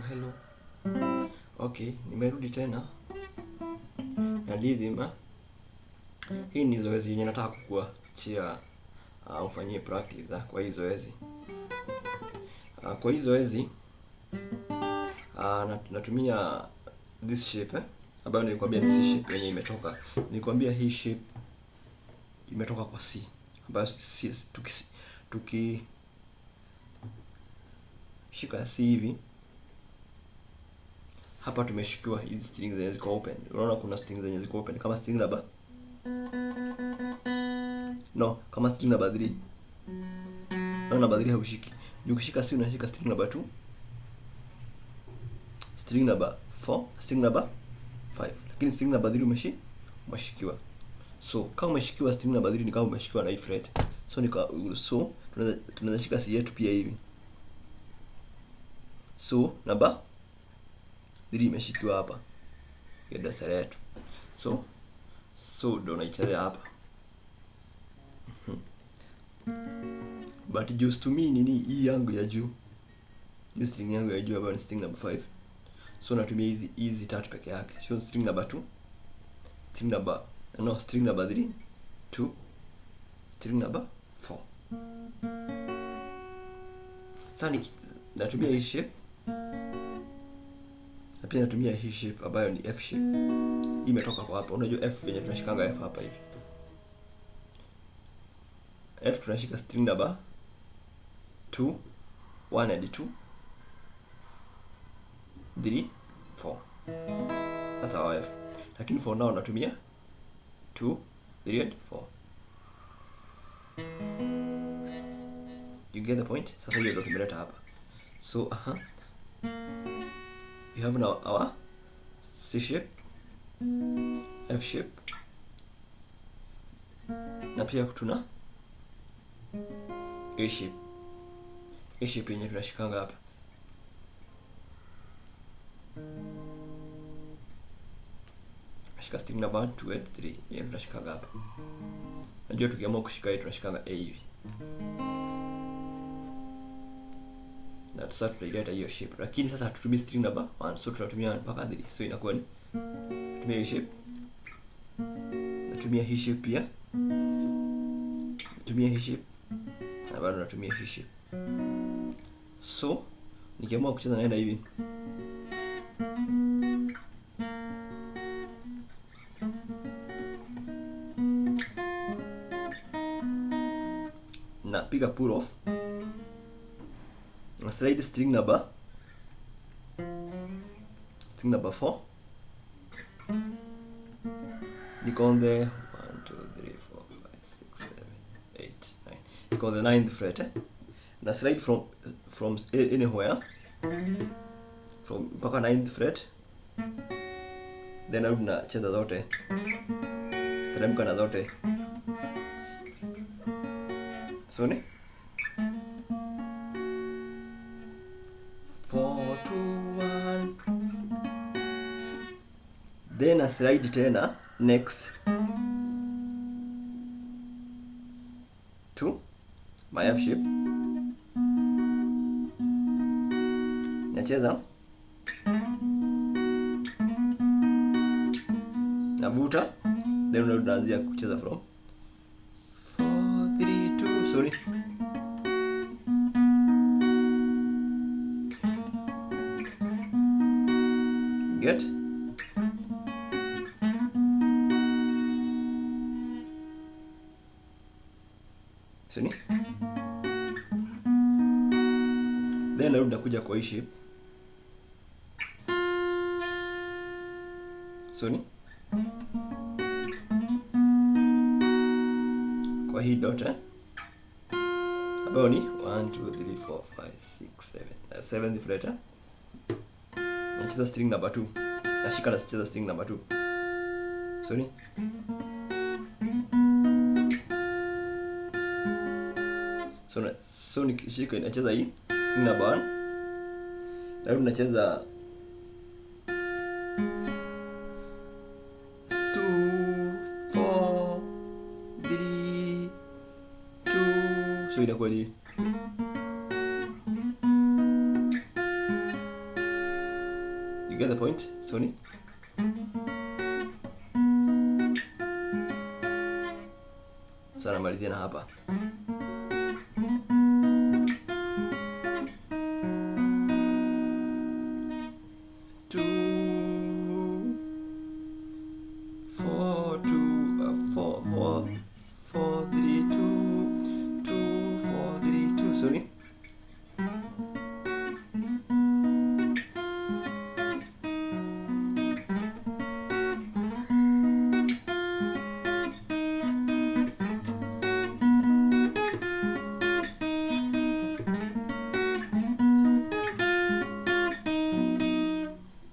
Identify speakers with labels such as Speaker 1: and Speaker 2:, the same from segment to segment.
Speaker 1: Hello. Okay, nimerudi tena na rhythm. Hii ni zoezi yenye nataka kukuachia ufanyie practice kwa hii zoezi. Kwa hii zoezi natumia this shape ambayo nilikwambia ni C shape yenye imetoka. Nilikwambia hii shape imetoka kwa C ambayo tuki shika C hivi. Hapa tumeshikiwa hizi strings zenye ziko open. Unaona kuna strings zenye ziko open kama string number kama string number 3. Number 3 haushiki. Ukishika C unashika string number 2, string number 4, string number 5. Lakini string number 3 umeshikiwa. So kama umeshikiwa string number 3 ni kama umeshikiwa na hii fret. So tunaweza shika C yetu pia hivi. So number 3 imeshikiwa hapa. Hiyo ndio sare yetu. So ndio naichezea hapa. But just to me nini hii yangu ya juu. Hii string yangu ya juu ambayo ni string number 5. So natumia hizi tatu peke yake. Sio string number 2. String number 3, 2, string number 4. Sasa natumia hii shape. Na pia natumia hii shape ambayo ni F shape. Hii imetoka kwa hapa. Unajua F yenye tunashikanga F hapa hivi. F tunashika string number 2, 1 and 2, 3, 4. That's our F. Lakini for now natumia 2, 3 and 4. You get the point? Sasa hiyo ndio tumeleta hapa. So we have now our C shape, F shape, na pia tuna A shape. A shape yenye tunashikanga hapa. Shika string number 1, 2 and 3 yenye tunashikanga hapa. Najua tukiamua kushika hii tunashikanga A hivi. Na sasa tunaileta hiyo shape. Lakini sasa hatutumii string number 1, so tunatumia mpaka 3. So inakuwa ni tumia hii shape. Natumia hii shape pia. Natumia hii shape. Na bado natumia hii shape. So nikiamua kucheza naenda hivi. Na piga pull off. Na slide string number 4. Niko on the 1, 2, 3, 4, 5, 6, 7, 8, 9. Niko on the 9th fret. Na slide from anywhere from mpaka 9th fret. Then narudi na cheza zote. Teremka na zote. So ni 4, 2, 1. Then a slide tena next to my F shape. Nacheza navuta, then unaanzia kucheza from 4, 3, 2. Sorry. Get sini. Then narudi nakuja kwa hii shape. Sini. kwa hii dot ambayo ni 1 2 3 4 5 6 7 7th fret nacheza string number 2, nashika na sicheza string number 2, sorry. So nikishika inacheza hii string number 1, na nacheza 2 4 3 2, so inakuwa ni you get the point, sorry. Sasa malizia na hapa.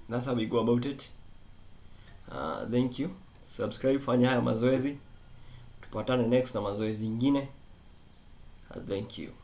Speaker 1: That's how we go about it. Thank you. Subscribe, fanya haya mazoezi. Tupatane next na mazoezi ingine. Thank you.